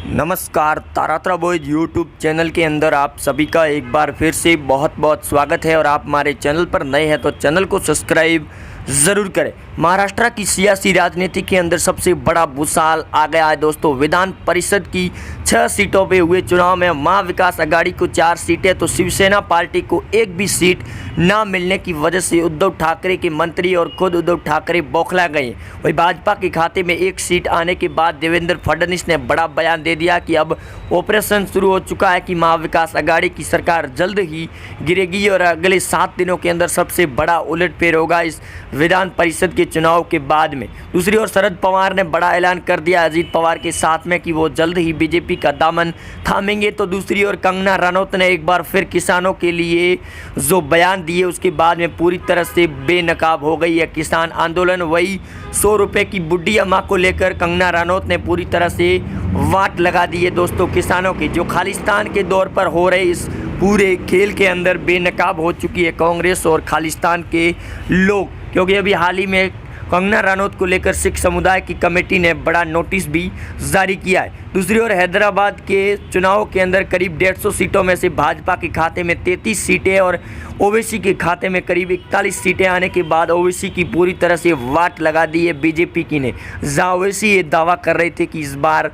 नमस्कार, तारात्रा boys YouTube channel के अंदर आप सभी का एक बार फिर से बहुत बहुत स्वागत है। और आप हमारे चैनल पर नए हैं तो चैनल को सब्सक्राइब ज़रूर करें। महाराष्ट्र की सियासी राजनीति के अंदर सबसे बड़ा भूसाल आ गया है दोस्तों। विधान परिषद की 6 सीटों पे हुए चुनाव में महाविकास आघाड़ी को 4 सीटें तो शिवसेना पार्टी को एक भी सीट ना मिलने की वजह से उद्धव ठाकरे के मंत्री और खुद उद्धव ठाकरे बौखला गए। वही भाजपा के खाते में एक सीट आने के बाद देवेंद्र फडणवीस ने बड़ा बयान दे दिया कि अब ऑपरेशन शुरू हो चुका है कि महाविकास आघाड़ी की सरकार जल्द ही गिरेगी और अगले 7 दिनों के अंदर सबसे बड़ा उलटफेर होगा इस विधान परिषद के चुनाव के बाद में। दूसरी ओर शरद पवार ने बड़ा ऐलान कर दिया अजीत पवार के साथ में कि वो जल्द ही बीजेपी का दामन थामेंगे। तो दूसरी ओर कंगना रनौत ने एक बार फिर किसानों के लिए जो बयान दिए उसके बाद में पूरी तरह से बेनकाब हो गई है किसान आंदोलन। वही 100 रुपये की बुढ़ी अम्मा को लेकर कंगना रनौत ने पूरी तरह से वाट लगा दी है दोस्तों किसानों की। जो खालिस्तान के दौर पर हो रहे इस पूरे खेल के अंदर बेनकाब हो चुकी है कांग्रेस और खालिस्तान के लोग, क्योंकि अभी हाल ही में कंगना रनौत को लेकर सिख समुदाय की कमेटी ने बड़ा नोटिस भी जारी किया है। दूसरी ओर हैदराबाद के चुनाव के अंदर करीब 150 सीटों में से भाजपा के खाते में 33 सीटें और ओवैसी के खाते में करीब 41 सीटें आने के बाद ओवैसी की पूरी तरह से वाट लगा दी है बीजेपी की ने। जहां ओवैसी ये दावा कर रहे थे कि इस बार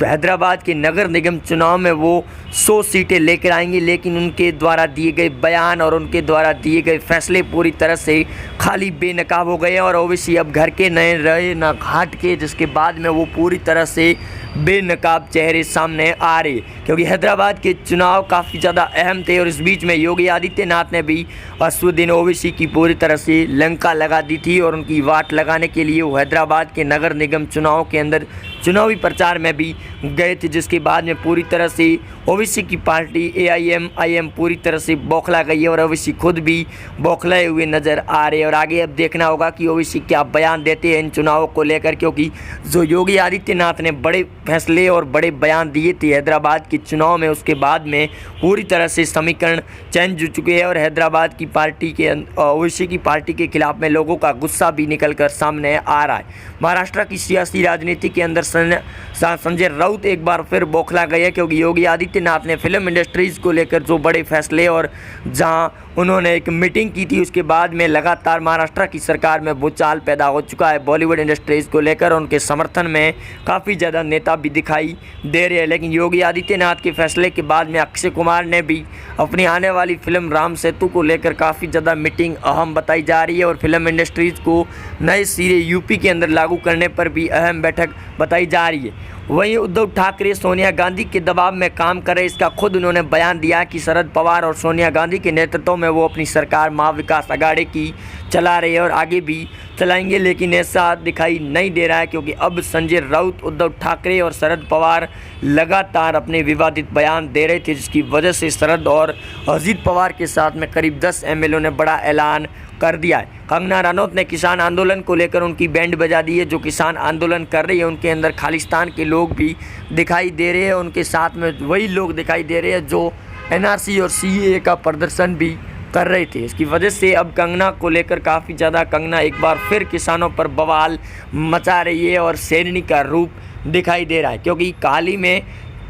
हैदराबाद के नगर निगम चुनाव में वो 100 सीटें लेकर आएंगे, लेकिन उनके द्वारा दिए गए बयान और उनके द्वारा दिए गए फैसले पूरी तरह से खाली बेनकाब हो गए और ओवैसी अब घर के नए रहे ना घाट के, जिसके बाद में वो पूरी तरह से बेनकाब चेहरे सामने आ रहे। क्योंकि हैदराबाद के चुनाव काफ़ी ज़्यादा अहम थे और इस बीच में योगी आदित्यनाथ ने भी असुद्दीन ओवैसी की पूरी तरह से लंका लगा दी थी और उनकी वाट लगाने के लिए वो हैदराबाद के नगर निगम चुनाव के अंदर चुनावी प्रचार में भी गए थे, जिसके बाद में पूरी तरह से ओवैसी की पार्टी AIM पूरी तरह से बौखला गई है और ओवैसी खुद भी बौखलाए हुए नज़र आ रहे हैं। और आगे अब देखना होगा कि ओवैसी क्या बयान देते हैं इन चुनावों को लेकर, क्योंकि जो योगी आदित्यनाथ ने बड़े फैसले और बड़े बयान दिए थे हैदराबाद के चुनाव में, उसके बाद में पूरी तरह से समीकरण चेंज हो चुके हैं और हैदराबाद की पार्टी के ओवैसी की पार्टी के खिलाफ में लोगों का गुस्सा भी निकल कर सामने आ रहा है। महाराष्ट्र की सियासी राजनीति के अंदर संजय राउत एक बार फिर बौखला गए, क्योंकि योगी आदित्यनाथ ने फिल्म इंडस्ट्रीज़ को लेकर जो बड़े फैसले और जहां उन्होंने एक मीटिंग की थी उसके बाद में लगातार महाराष्ट्र की सरकार में भूचाल पैदा हो चुका है बॉलीवुड इंडस्ट्रीज़ को लेकर। उनके समर्थन में काफ़ी ज़्यादा नेता भी दिखाई दे रहे हैं, लेकिन योगी आदित्यनाथ के फैसले के बाद में अक्षय कुमार ने भी अपनी आने वाली फिल्म राम सेतु को लेकर काफ़ी ज़्यादा मीटिंग अहम बताई जा रही है और फिल्म इंडस्ट्रीज़ को नए सिरे यूपी के अंदर लागू करने पर भी अहम बैठक बताई जा रही है। वहीं उद्धव ठाकरे सोनिया गांधी के दबाव में काम करे, इसका खुद उन्होंने बयान दिया कि शरद पवार और सोनिया गांधी के नेतृत्व में वो अपनी सरकार महाविकास आघाड़ी की चला रहे हैं और आगे भी चलाएंगे, लेकिन ऐसा दिखाई नहीं दे रहा है, क्योंकि अब संजय राउत, उद्धव ठाकरे और शरद पवार लगातार अपने विवादित बयान दे रहे थे, जिसकी वजह से शरद और अजीत पवार के साथ में करीब 10 MLA ने बड़ा ऐलान कर दिया है। कंगना रनौत ने किसान आंदोलन को लेकर उनकी बैंड बजा दी है। जो किसान आंदोलन कर रही है उनके अंदर खालिस्तान के लोग भी दिखाई दे रहे हैं, उनके साथ में वही लोग दिखाई दे रहे हैं जो NRC और CAA का प्रदर्शन भी कर रहे थे। इसकी वजह से अब कंगना को लेकर काफ़ी ज़्यादा कंगना एक बार फिर किसानों पर बवाल मचा रही है और शेरनी का रूप दिखाई दे रहा है, क्योंकि हाल ही में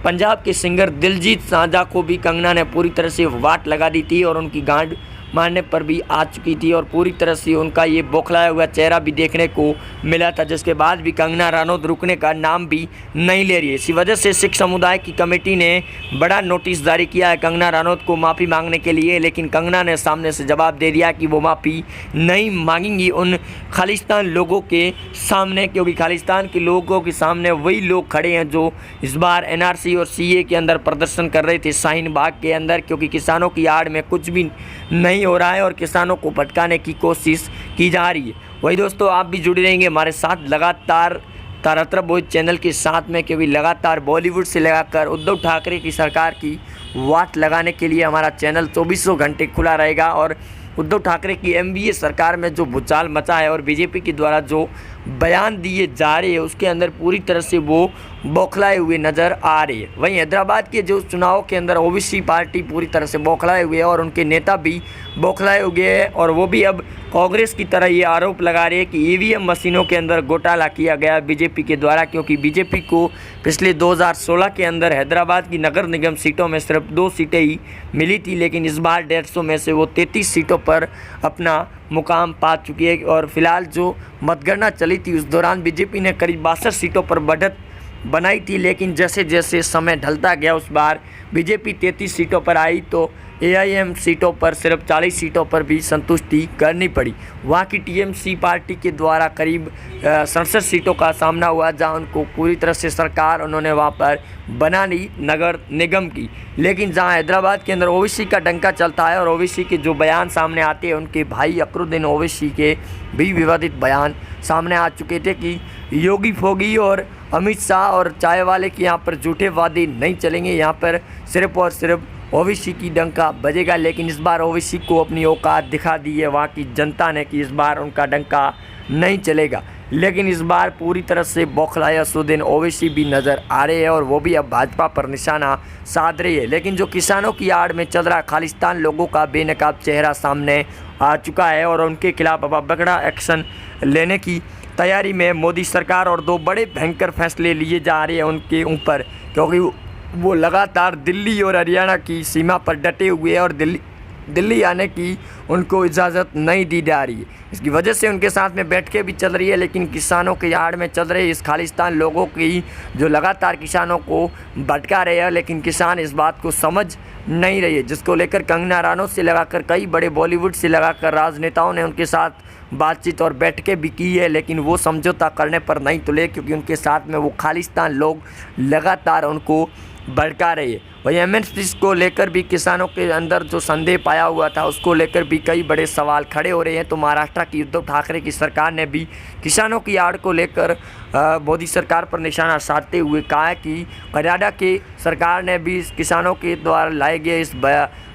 पंजाब के सिंगर दिलजीत साझा को भी कंगना ने पूरी तरह से वाट लगा दी थी और उनकी गांड मारने पर भी आ चुकी थी और पूरी तरह से उनका ये बौखलाया हुआ चेहरा भी देखने को मिला था, जिसके बाद भी कंगना रनौत रुकने का नाम भी नहीं ले रही है। इसी वजह से सिख समुदाय की कमेटी ने बड़ा नोटिस जारी किया है कंगना रनौत को माफ़ी मांगने के लिए, लेकिन कंगना ने सामने से जवाब दे दिया कि वो माफ़ी नहीं मांगेंगी उन खालिस्तान लोगों के सामने, क्योंकि खालिस्तान के लोगों के सामने वही लोग खड़े हैं जो इस बार NRC और CAA के अंदर प्रदर्शन कर रहे थे शाहीन बाग के अंदर, क्योंकि किसानों की आड़ में कुछ भी नहीं हो रहा है और किसानों को भटकाने की कोशिश की जा रही है। वही दोस्तों, आप भी जुड़े रहेंगे हमारे साथ लगातार तारात्रा बॉयज चैनल के साथ में, क्योंकि लगातार बॉलीवुड से लगाकर उद्धव ठाकरे की सरकार की वाट लगाने के लिए हमारा चैनल 2400 घंटे खुला रहेगा। और उद्धव ठाकरे की MVA सरकार में जो भूचाल मचा है और बीजेपी के द्वारा जो बयान दिए जा रहे हैं उसके अंदर पूरी तरह से वो बौखलाए हुए नज़र आ रही है। वहीं हैदराबाद के जो चुनाव के अंदर ओबीसी पार्टी पूरी तरह से बौखलाए हुए है और उनके नेता भी बौखलाए हुए हैं और वो भी अब कांग्रेस की तरह ये आरोप लगा रहे हैं कि ईवीएम मशीनों के अंदर घोटाला किया गया बीजेपी के द्वारा, क्योंकि बीजेपी को पिछले 2016 के अंदर हैदराबाद की नगर निगम सीटों में सिर्फ 2 सीटें ही मिली थी, लेकिन इस बार 150 में से वो 33 सीटों पर अपना मुकाम पा चुकी है। और फिलहाल जो मतगणना चली थी उस दौरान बीजेपी ने करीब 62 सीटों पर बढ़त बनाई थी, लेकिन जैसे जैसे समय ढलता गया उस बार बीजेपी 33 सीटों पर आई तो एआईएम सीटों पर सिर्फ 40 सीटों पर भी संतुष्टि करनी पड़ी। वहाँ की टीएमसी पार्टी के द्वारा करीब 67 सीटों का सामना हुआ, जहाँ उनको पूरी तरह से सरकार उन्होंने वहाँ पर बना ली नगर निगम की। लेकिन जहाँ हैदराबाद के अंदर ओवैसी का डंका चलता है और ओवैसी के जो बयान सामने आते हैं, उनके भाई अकरुद्दीन ओवैसी के भी विवादित बयान सामने आ चुके थे कि योगी फोगी और अमित शाह और चाय वाले के यहाँ पर झूठे वादे नहीं चलेंगे, यहाँ पर सिर्फ और सिर्फ ओवैसी की डंका बजेगा। लेकिन इस बार ओवैसी को अपनी औकात दिखा दी है वहाँ की जनता ने कि इस बार उनका डंका नहीं चलेगा। लेकिन इस बार पूरी तरह से बौखलाए असदुद्दीन ओवैसी भी नज़र आ रहे हैं और वो भी अब भाजपा पर निशाना साध रही है। लेकिन जो किसानों की आड़ में चल रहा खालिस्तान लोगों का बेनकाब चेहरा सामने आ चुका है और उनके खिलाफ अब बड़ा एक्शन लेने की तैयारी में मोदी सरकार और 2 बड़े भयंकर फैसले लिए जा रहे हैं उनके ऊपर, क्योंकि वो लगातार दिल्ली और हरियाणा की सीमा पर डटे हुए हैं और दिल्ली आने की उनको इजाज़त नहीं दी जा रही है। इसकी वजह से उनके साथ में बैठकें भी चल रही है, लेकिन किसानों के आड़ में चल रहे इस खालिस्तान लोगों की जो लगातार किसानों को भटका रहे हैं, लेकिन किसान इस बात को समझ नहीं रही है, जिसको लेकर कंगना रनौत से लगाकर कई बड़े बॉलीवुड से लगाकर राजनेताओं ने उनके साथ बातचीत और बैठकें भी की है, लेकिन वो समझौता करने पर नहीं तुले, क्योंकि उनके साथ में वो खालिस्तान लोग लगातार उनको भड़का रहे हैं। वही एमएसपी को लेकर भी किसानों के अंदर जो संदेह पाया हुआ था उसको लेकर भी कई बड़े सवाल खड़े हो रहे हैं। तो महाराष्ट्र की उद्धव ठाकरे की सरकार ने भी किसानों की आड़ को लेकर मोदी सरकार पर निशाना साधते हुए कहा है कि हरियाणा की सरकार ने भी किसानों के द्वारा लाए गए इस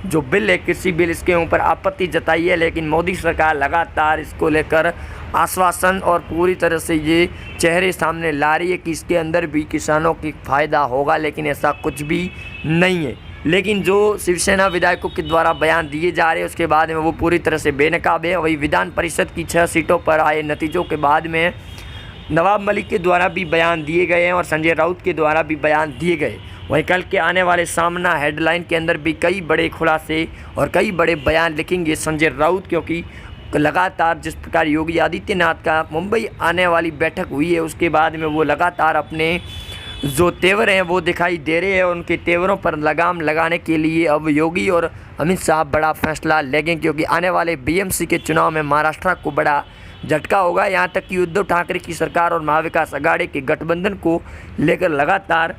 जो बिल है कृषि बिल, इसके ऊपर आपत्ति जताई है, लेकिन मोदी सरकार लगातार इसको लेकर आश्वासन और पूरी तरह से ये चेहरे सामने ला रही है कि इसके अंदर भी किसानों की फ़ायदा होगा, लेकिन ऐसा कुछ भी नहीं है। लेकिन जो शिवसेना विधायकों के द्वारा बयान दिए जा रहे हैं उसके बाद में वो पूरी तरह से बेनकाब है। वही विधान परिषद की 6 सीटों पर आए नतीजों के बाद में नवाब मलिक के द्वारा भी बयान दिए गए हैं और संजय राउत के द्वारा भी बयान दिए गए। वहीं कल के आने वाले सामना हेडलाइन के अंदर भी कई बड़े खुलासे और कई बड़े बयान लिखेंगे संजय राउत, क्योंकि लगातार जिस प्रकार योगी आदित्यनाथ का मुंबई आने वाली बैठक हुई है उसके बाद में वो लगातार अपने जो तेवर हैं वो दिखाई दे रहे हैं। उनके तेवरों पर लगाम लगाने के लिए अब योगी और अमित शाह बड़ा फैसला लेंगे, क्योंकि आने वाले बीएमसी के चुनाव में महाराष्ट्र को बड़ा झटका होगा। यहाँ तक कि उद्धव ठाकरे की सरकार और महाविकास आघाड़ी के गठबंधन को लेकर लगातार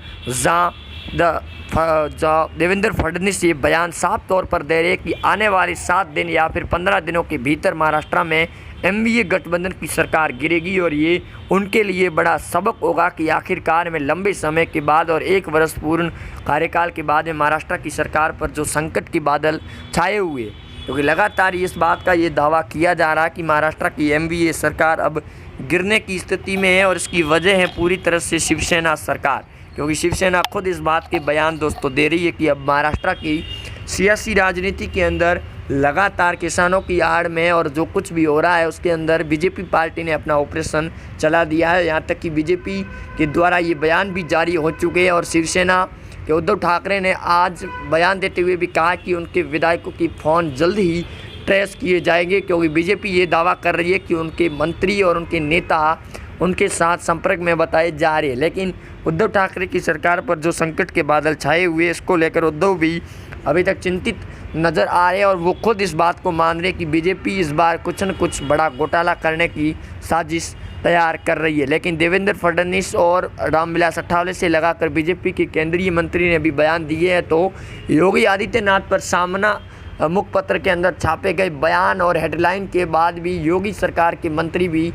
देवेंद्र फडणवीस ये बयान साफ तौर पर दे रहे हैं कि आने वाले 7 दिन या फिर 15 दिनों के भीतर महाराष्ट्र में एनडीए गठबंधन की सरकार गिरेगी और ये उनके लिए बड़ा सबक होगा कि आखिरकार में लंबे समय के बाद और 1 वर्ष पूर्ण कार्यकाल के बाद में महाराष्ट्र की सरकार पर जो संकट के बादल छाए हुए, क्योंकि लगातार इस बात का ये दावा किया जा रहा है कि महाराष्ट्र की एनडीए सरकार अब गिरने की स्थिति में है और इसकी वजह है पूरी तरह से शिवसेना सरकार, क्योंकि शिवसेना खुद इस बात के बयान दोस्तों दे रही है कि अब महाराष्ट्र की सियासी राजनीति के अंदर लगातार किसानों की आड़ में और जो कुछ भी हो रहा है उसके अंदर बीजेपी पार्टी ने अपना ऑपरेशन चला दिया है। यहाँ तक कि बीजेपी के द्वारा ये बयान भी जारी हो चुके हैं और शिवसेना के उद्धव ठाकरे ने आज बयान देते हुए भी कहा कि उनके विधायकों की फ़ोन जल्द ही ट्रेस किए जाएंगे, क्योंकि बीजेपी ये दावा कर रही है कि उनके मंत्री और उनके नेता उनके साथ संपर्क में बताए जा रहे हैं। लेकिन उद्धव ठाकरे की सरकार पर जो संकट के बादल छाए हुए इसको लेकर उद्धव भी अभी तक चिंतित नज़र आ रहे हैं और वो खुद इस बात को मान रहे कि बीजेपी इस बार कुछ न कुछ बड़ा घोटाला करने की साजिश तैयार कर रही है। लेकिन देवेंद्र फडणवीस और रामविलास अठावले से लगाकर बीजेपी के केंद्रीय मंत्री ने भी बयान दिए हैं। तो योगी आदित्यनाथ पर सामना मुखपत्र के अंदर छापे गए बयान और हेडलाइन के बाद भी योगी सरकार के मंत्री भी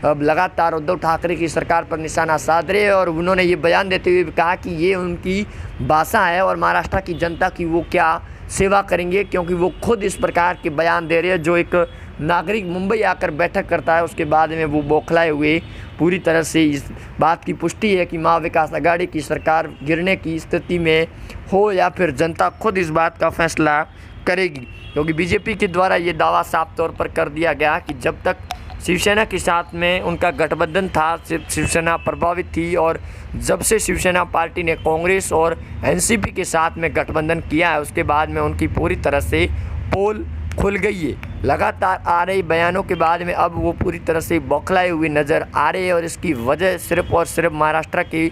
अब लगातार उद्धव ठाकरे की सरकार पर निशाना साध रहे हैं और उन्होंने ये बयान देते हुए कहा कि ये उनकी भाषा है और महाराष्ट्र की जनता की वो क्या सेवा करेंगे, क्योंकि वो खुद इस प्रकार के बयान दे रहे हैं जो एक नागरिक मुंबई आकर बैठक करता है उसके बाद में वो बौखलाए हुए पूरी तरह से इस बात की पुष्टि है कि महाविकास आघाड़ी की सरकार गिरने की स्थिति में हो या फिर जनता खुद इस बात का फैसला करेगी, क्योंकि बीजेपी के द्वारा ये दावा साफ तौर पर कर दिया गया कि जब तक शिवसेना के साथ में उनका गठबंधन था, सिर्फ शिवसेना प्रभावित थी, और जब से शिवसेना पार्टी ने कांग्रेस और एनसीपी के साथ में गठबंधन किया है उसके बाद में उनकी पूरी तरह से पोल खुल गई है। लगातार आ रही बयानों के बाद में अब वो पूरी तरह से बौखलाए हुए नज़र आ रहे हैं, और इसकी वजह सिर्फ और सिर्फ महाराष्ट्र की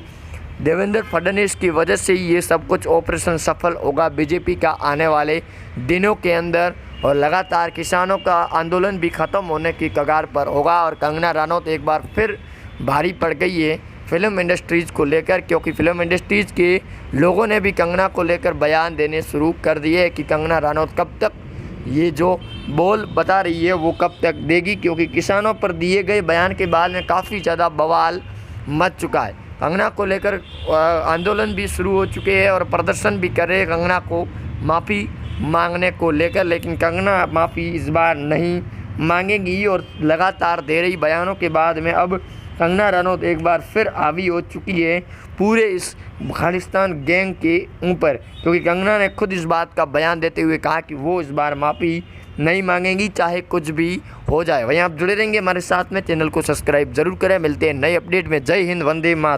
देवेंद्र फडणवीस की वजह से ही ये सब कुछ ऑपरेशन सफल होगा बीजेपी का आने वाले दिनों के अंदर, और लगातार किसानों का आंदोलन भी ख़त्म होने की कगार पर होगा। और कंगना रनौत एक बार फिर भारी पड़ गई है फिल्म इंडस्ट्रीज़ को लेकर, क्योंकि फिल्म इंडस्ट्रीज़ के लोगों ने भी कंगना को लेकर बयान देने शुरू कर दिए कि कंगना रनौत कब तक ये जो बोल बता रही है वो कब तक देगी, क्योंकि किसानों पर दिए गए बयान के बाद में काफ़ी ज़्यादा बवाल मच चुका है। कंगना को लेकर आंदोलन भी शुरू हो चुके हैं और प्रदर्शन भी कर रहे हैं कंगना को माफ़ी मांगने को लेकर, लेकिन कंगना माफ़ी इस बार नहीं मांगेगी। और लगातार दे रही बयानों के बाद में अब कंगना रनौत एक बार फिर हावी हो चुकी है पूरे इस खालिस्तान गैंग के ऊपर, क्योंकि कंगना ने खुद इस बात का बयान देते हुए कहा कि वो इस बार माफ़ी नहीं मांगेंगी चाहे कुछ भी हो जाए। वहीं आप जुड़े रहेंगे हमारे साथ में, चैनल को सब्सक्राइब जरूर करें। मिलते हैं नए अपडेट में। जय हिंद, वंदे मातरम।